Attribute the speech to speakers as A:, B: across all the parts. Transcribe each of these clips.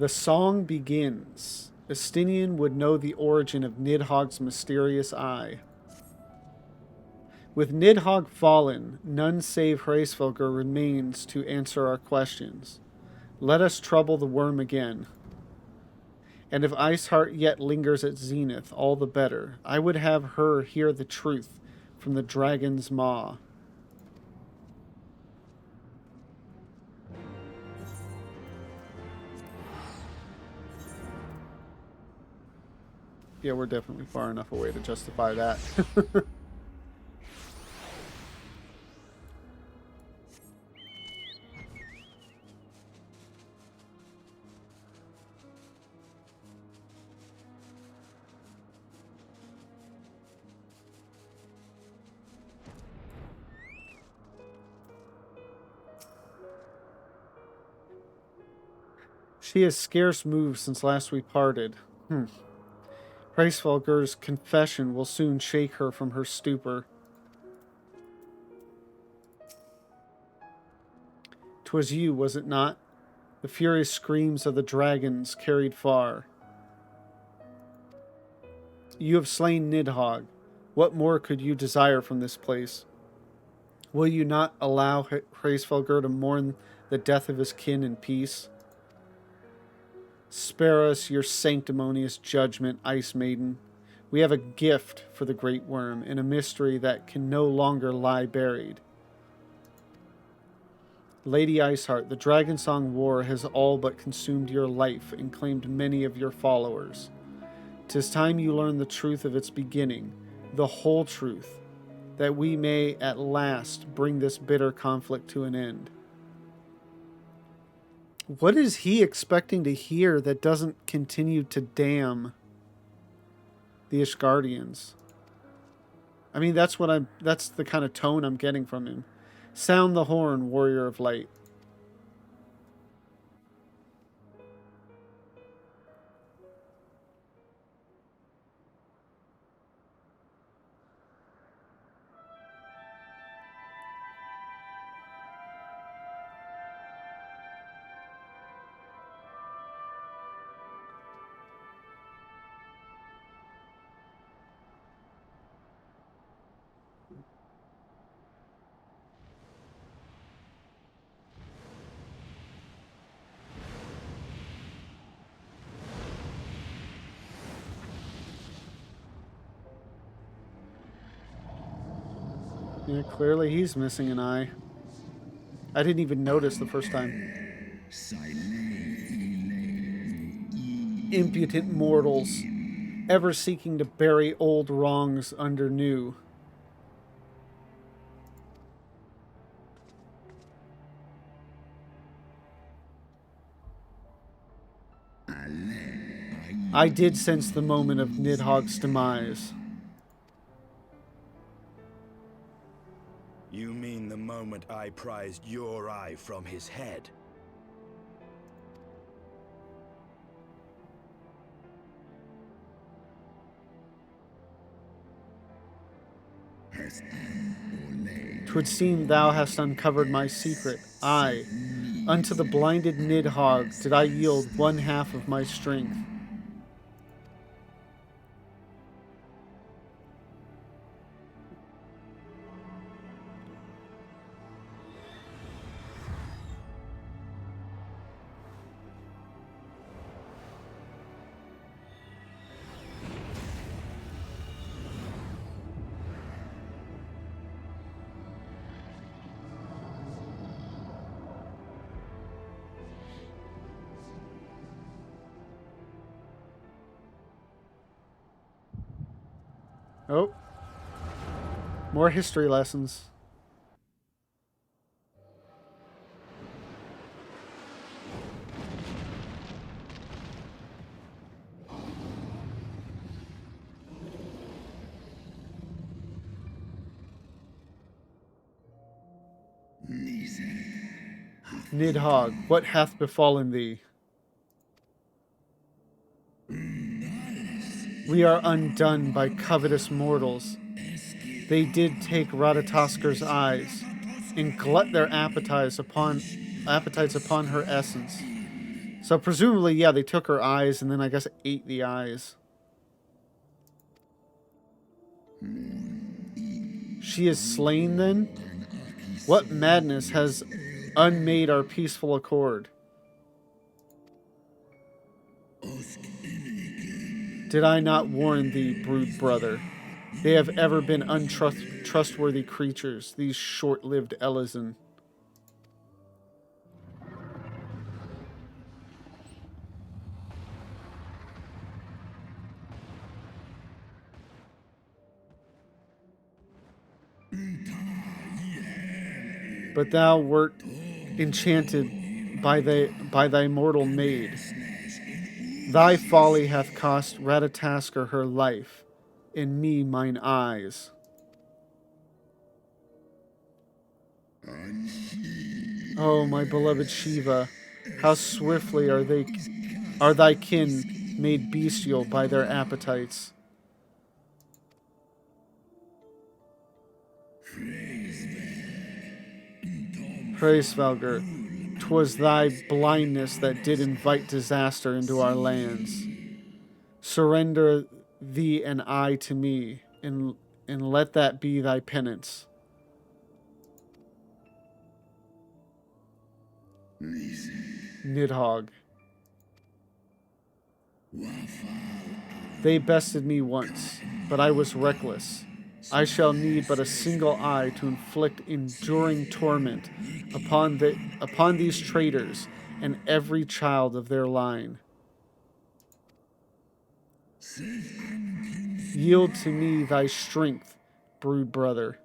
A: The song begins. Estinian would know the origin of Nidhogg's mysterious eye. With Nidhogg fallen, none save Hraesvelgr remains to answer our questions. Let us trouble the worm again. And if Iceheart yet lingers at Zenith, all the better. I would have her hear the truth from the dragon's maw. Yeah, we're definitely far enough away to justify that. She has scarce moved since last we parted. Hraesvelgr's confession will soon shake her from her stupor. 'Twas you, was it not? The furious screams of the dragons carried far. You have slain Nidhogg. What more could you desire from this place? Will you not allow Hraesvelgr to mourn the death of his kin in peace? Spare us your sanctimonious judgment, Ice Maiden. We have a gift for the Great Worm, and a mystery that can no longer lie buried. Lady Iceheart, the Dragonsong War has all but consumed your life and claimed many of your followers. 'Tis time you learn the truth of its beginning, the whole truth, that we may at last bring this bitter conflict to an end. What is he expecting to hear that doesn't continue to damn the Ishgardians? I mean, that's the kind of tone I'm getting from him. Sound the horn, warrior of light. Yeah, clearly he's missing an eye. I didn't even notice the first time. Impudent mortals, ever seeking to bury old wrongs under new. I did sense the moment of Nidhogg's demise.
B: You mean the moment I prized your eye from his head?
A: Twould seem thou hast uncovered my secret. Aye, unto the blinded Nidhogg did I yield one half of my strength. Oh. More history lessons. Nidhogg, what hath befallen thee? We are undone by covetous mortals. They did take Radataskar's eyes and glut their appetites upon her essence. So presumably, yeah, they took her eyes and then I guess ate the eyes. She is slain then? What madness has unmade our peaceful accord? Did I not warn thee, brood brother? They have ever been untrustworthy creatures, these short-lived Elysin. But thou wert enchanted by thy mortal maid. Thy folly hath cost Ratatoskr her life, and me mine eyes. Oh, my beloved Shiva, how swiftly are thy kin made bestial by their appetites. Hraesvelgr, 'twas thy blindness that did invite disaster into our lands. Surrender thee an eye to me, and let that be thy penance. Nidhogg. They bested me once, but I was reckless. I shall need but a single eye to inflict enduring torment upon these traitors and every child of their line. Yield to me thy strength, brood brother.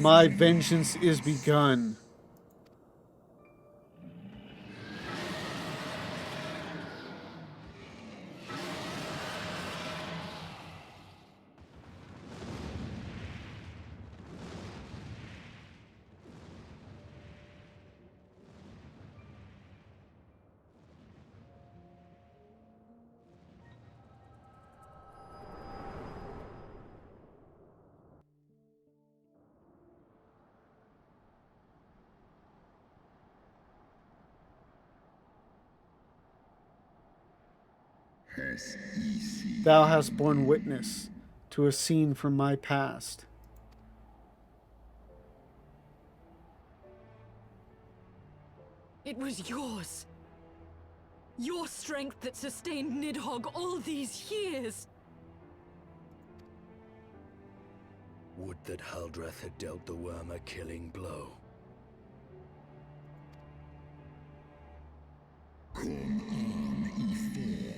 A: My vengeance is begun. Thou hast borne witness to a scene from my past.
C: It was yours. Your strength that sustained Nidhogg all these years.
B: Would that Haldreth had dealt the worm a killing blow.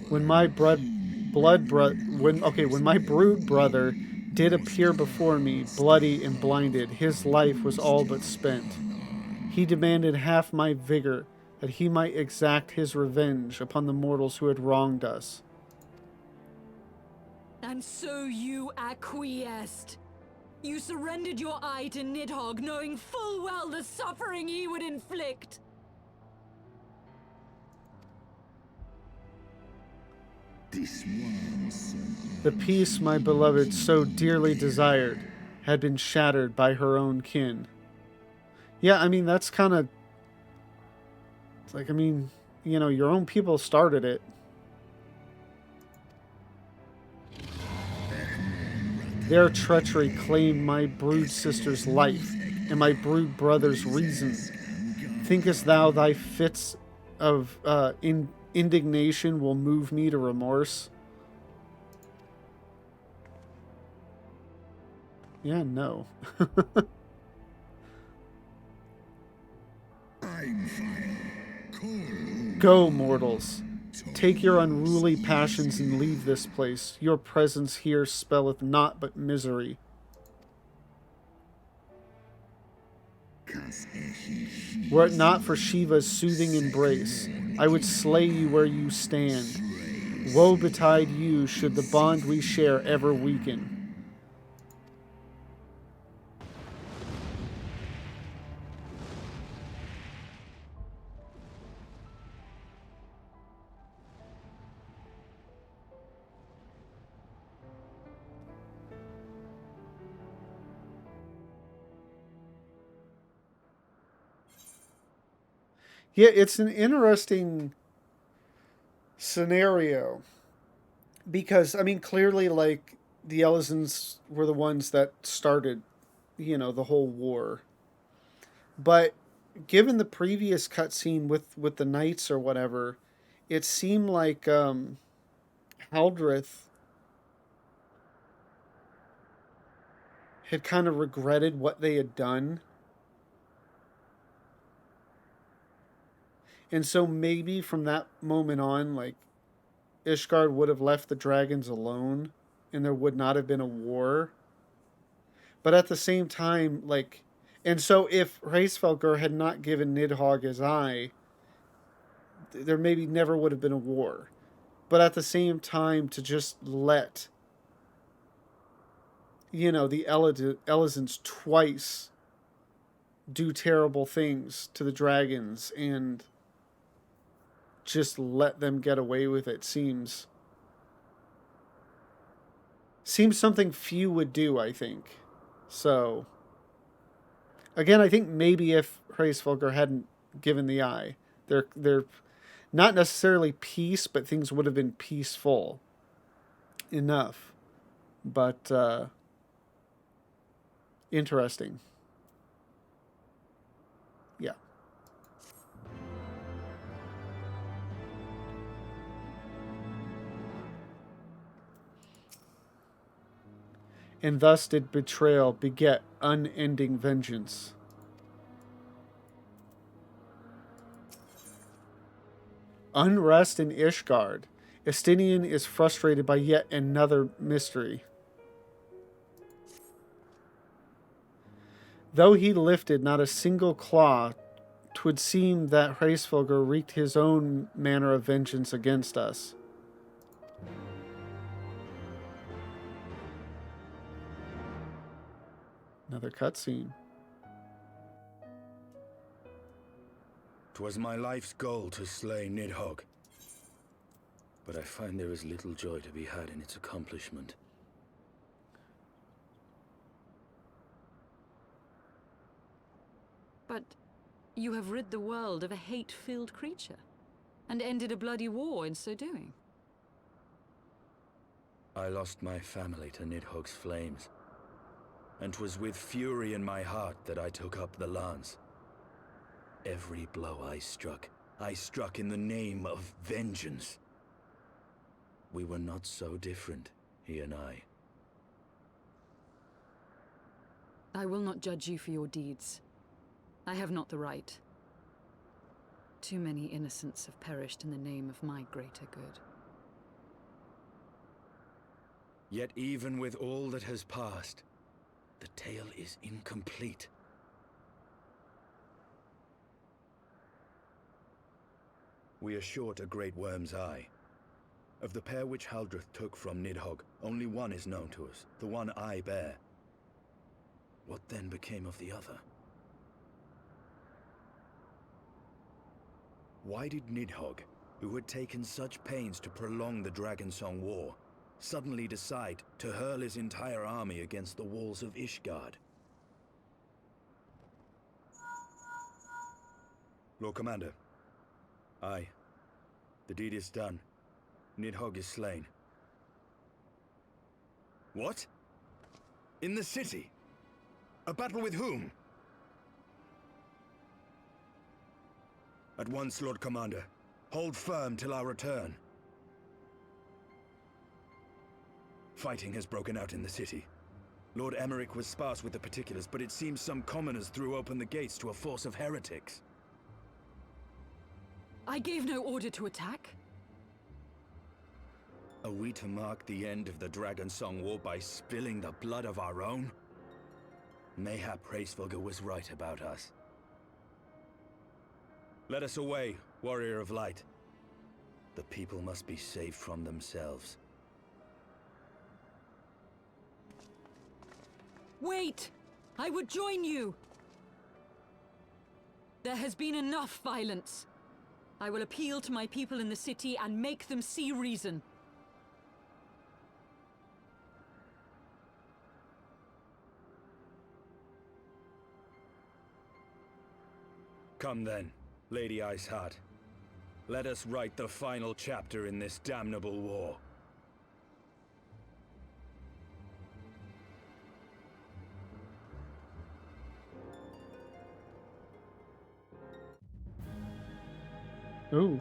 A: When my when my brood brother did appear before me, bloody and blinded, his life was all but spent. He demanded half my vigor, that he might exact his revenge upon the mortals who had wronged us.
C: And so you acquiesced. You surrendered your eye to Nidhogg, knowing full well the suffering he would inflict.
A: The peace my beloved so dearly desired had been shattered by her own kin. Yeah, I mean, that's kind of... It's like, I mean, you know, your own people started it. Their treachery claimed my brood sister's life and my brood brother's reason. Thinkest thou thy fits of indignation will move me to remorse? Yeah, no. Go, mortals. Take your unruly passions and leave this place. Your presence here spelleth naught but misery. Were it not for Shiva's soothing embrace, I would slay you where you stand. Woe betide you should the bond we share ever weaken. Yeah, it's an interesting scenario because, I mean, clearly, like, the Elizans were the ones that started, the whole war. But given the previous cutscene with the knights or whatever, it seemed like Haldreth had kind of regretted what they had done. And so maybe from that moment on, like, Ishgard would have left the dragons alone and there would not have been a war. But at the same time, like, and so if Hraesvelgr had not given Nidhogg his eye, there maybe never would have been a war. But at the same time, to just let, the Elizans twice do terrible things to the dragons and just let them get away with it seems something few would do, I think. So again, I think maybe if Hraesvelgr hadn't given the eye, they're not necessarily peace, but things would have been peaceful enough. But interesting. Yeah. And thus did betrayal beget unending vengeance. Unrest in Ishgard. Estinian is frustrated by yet another mystery. Though he lifted not a single claw, 'twould seem that Hraesvelgr wreaked his own manner of vengeance against us. Another cutscene.
B: 'Twas my life's goal to slay Nidhogg, but I find there is little joy to be had in its accomplishment.
C: But you have rid the world of a hate-filled creature, and ended a bloody war in so doing.
B: I lost my family to Nidhogg's flames, and 'twas with fury in my heart that I took up the lance. Every blow I struck in the name of vengeance. We were not so different, he and I.
C: I will not judge you for your deeds. I have not the right. Too many innocents have perished in the name of my greater good.
B: Yet even with all that has passed, the tale is incomplete. We are short a great worm's eye. Of the pair which Haldreth took from Nidhogg, only one is known to us, the one I bear. What then became of the other? Why did Nidhogg, who had taken such pains to prolong the Dragonsong War, suddenly decide to hurl his entire army against the walls of Ishgard? Lord Commander. Aye. The deed is done. Nidhogg is slain. What? In the city? A battle with whom? At once, Lord Commander. Hold firm till our return. Fighting has broken out in the city. Lord Emmerich was sparse with the particulars, but it seems some commoners threw open the gates to a force of heretics.
C: I gave no order to attack.
B: Are we to mark the end of the Dragonsong War by spilling the blood of our own? Mayhap Hraesvelgr was right about us. Let us away, Warrior of Light. The people must be saved from themselves.
C: Wait! I would join you! There has been enough violence. I will appeal to my people in the city and make them see reason.
B: Come then, Lady Iceheart. Let us write the final chapter in this damnable war.
A: Ooh.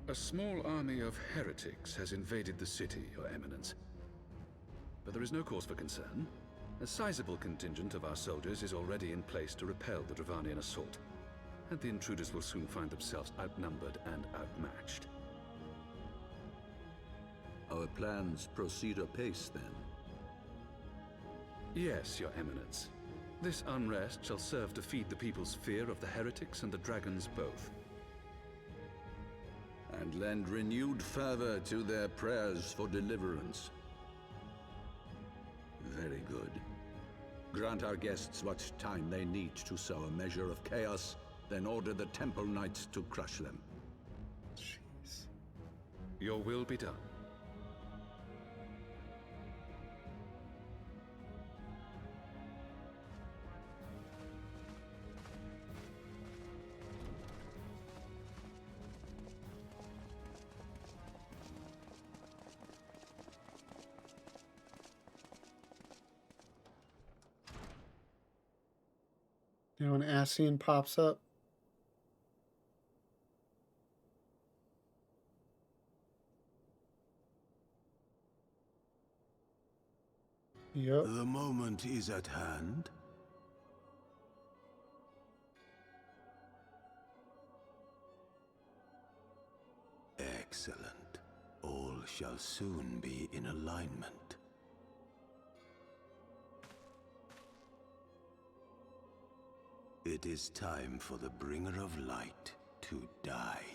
D: A small army of heretics has invaded the city, Your Eminence. But there is no cause for concern. A sizable contingent of our soldiers is already in place to repel the Dravanian assault, and the intruders will soon find themselves outnumbered and outmatched.
E: Our plans proceed apace, then?
D: Yes, Your Eminence. This unrest shall serve to feed the people's fear of the heretics and the dragons both.
E: And lend renewed fervor to their prayers for deliverance. Very good. Grant our guests what time they need to sow a measure of chaos, then order the Temple Knights to crush them.
A: Jeez.
D: Your will be done.
A: Now an Ascian pops up. Yep.
F: The moment is at hand. Excellent. All shall soon be in alignment. It is time for the Bringer of Light to die.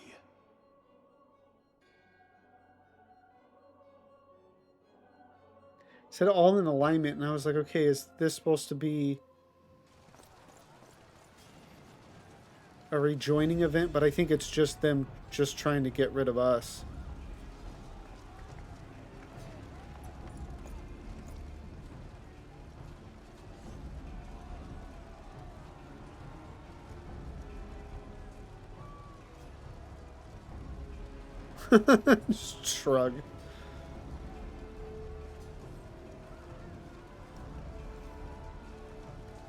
A: Said all in alignment, and I was like, okay, is this supposed to be a rejoining event? But I think it's just them just trying to get rid of us. Just shrug.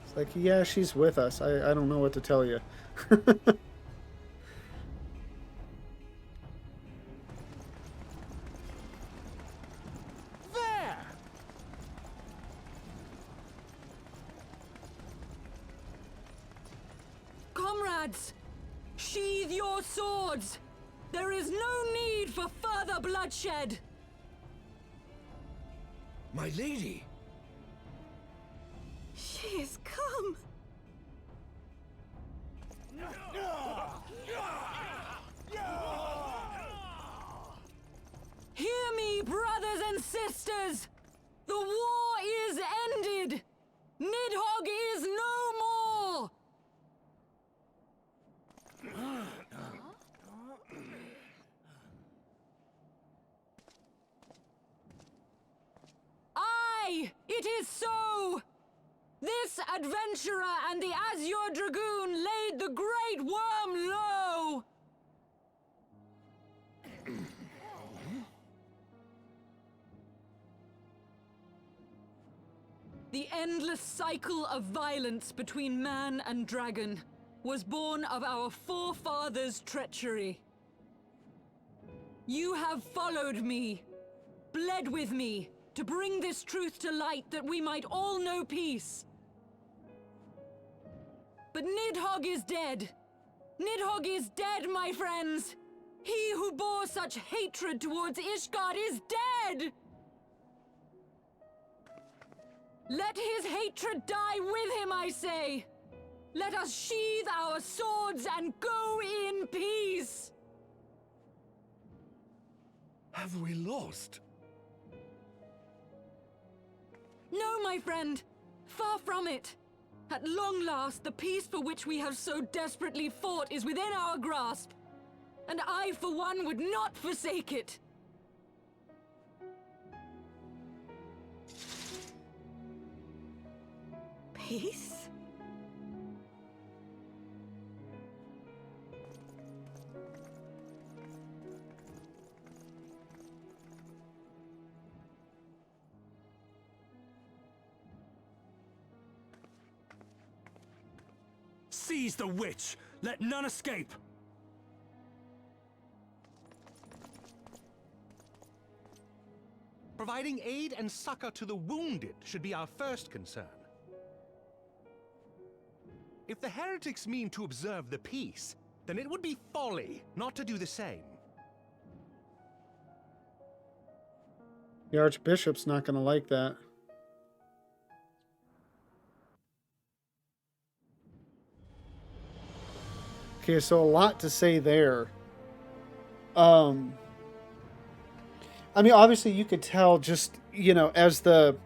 A: It's like, yeah, she's with us. I don't know what to tell you.
F: There!
C: Comrades! Sheathe your swords! There is no need for further bloodshed!
B: My lady!
C: She is come! Hear me, brothers and sisters! The war is ended! Nidhogg is no more! Aye, it is so! This adventurer and the Azure Dragoon laid the Great Worm low! The endless cycle of violence between man and dragon was born of our forefathers' treachery. You have followed me, bled with me, to bring this truth to light that we might all know peace. But Nidhogg is dead. Nidhogg is dead, my friends. He who bore such hatred towards Ishgard is dead! Let his hatred die with him, I say! Let us sheathe our swords and go in peace!
G: Have we lost?
C: No, my friend! Far from it! At long last, the peace for which we have so desperately fought is within our grasp. And I, for one, would not forsake it. Peace?
G: Seize the witch! Let none escape! Providing aid and succor to the wounded should be our first concern. If the heretics mean to observe the peace, then it would be folly not to do the same.
A: The Archbishop's not going to like that. Okay, so a lot to say there. I mean, obviously you could tell just, you know, as the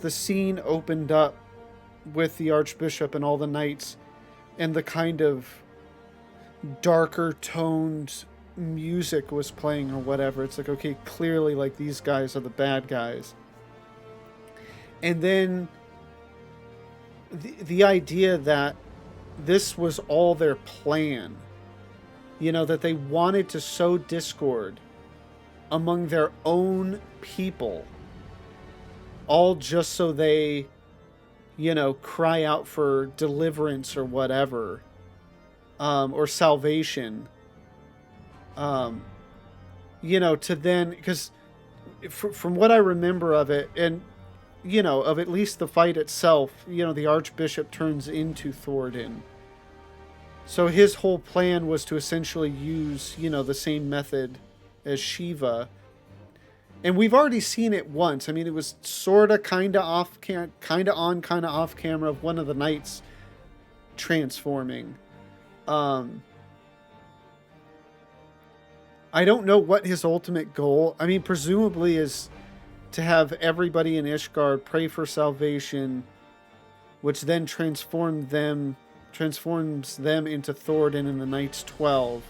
A: scene opened up with the Archbishop and all the knights and the kind of darker toned music was playing or whatever. It's like, okay, clearly like these guys are the bad guys. And then the idea that this was all their plan, you know, that they wanted to sow discord among their own people, all just so they, you know, cry out for deliverance or whatever, or salvation, you know, to then, because from what I remember of it, and, you know, of at least the fight itself, you know, the Archbishop turns into Thordan. So his whole plan was to essentially use, you know, the same method as Shiva. And we've already seen it once. I mean, it was sort of kind of off, kind of on, kind of off camera of one of the knights transforming. I don't know what his ultimate goal, I mean, presumably is to have everybody in Ishgard pray for salvation, which then transforms them into Thordan and the Knights 12.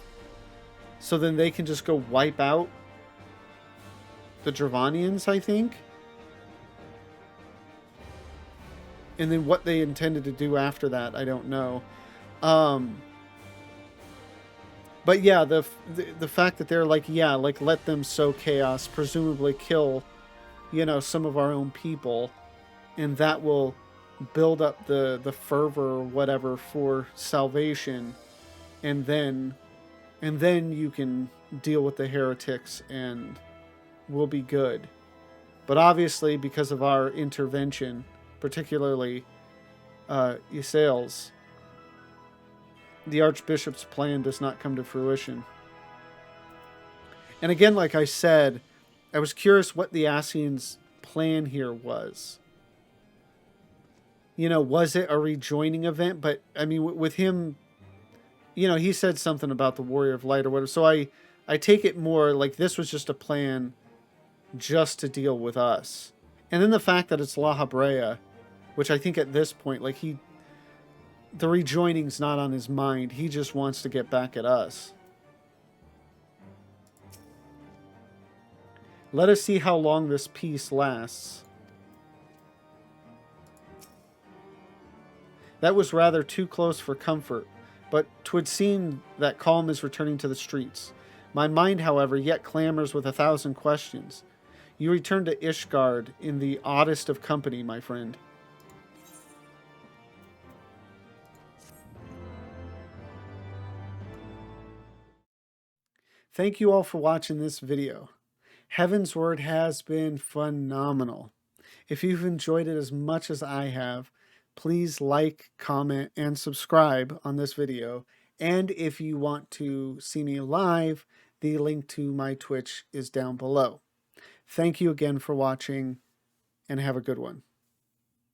A: So then they can just go wipe out the Dravanians, I think. And then what they intended to do after that, I don't know. But yeah, the fact that they're like, yeah, like let them sow chaos, presumably kill, you know, some of our own people, and that will build up the fervor or whatever for salvation, and then you can deal with the heretics and we'll be good. But obviously, because of our intervention, particularly Ysael's, the Archbishop's plan does not come to fruition. And again, like I said, I was curious what the Ascians' plan here was. You know, was it a rejoining event? But, I mean, with him, you know, he said something about the Warrior of Light or whatever. So I take it more like this was just a plan just to deal with us. And then the fact that it's La Habrea, which I think at this point, like the rejoining's not on his mind. He just wants to get back at us. Let us see how long this peace lasts. That was rather too close for comfort, but 'twould seem that calm is returning to the streets. My mind, however, yet clamors with 1,000 questions. You return to Ishgard in the oddest of company, my friend. Thank you all for watching this video. Heaven's Word has been phenomenal. If you've enjoyed it as much as I have, please like, comment, and subscribe on this video. And if you want to see me live, the link to my Twitch is down below. Thank you again for watching, and have a good one.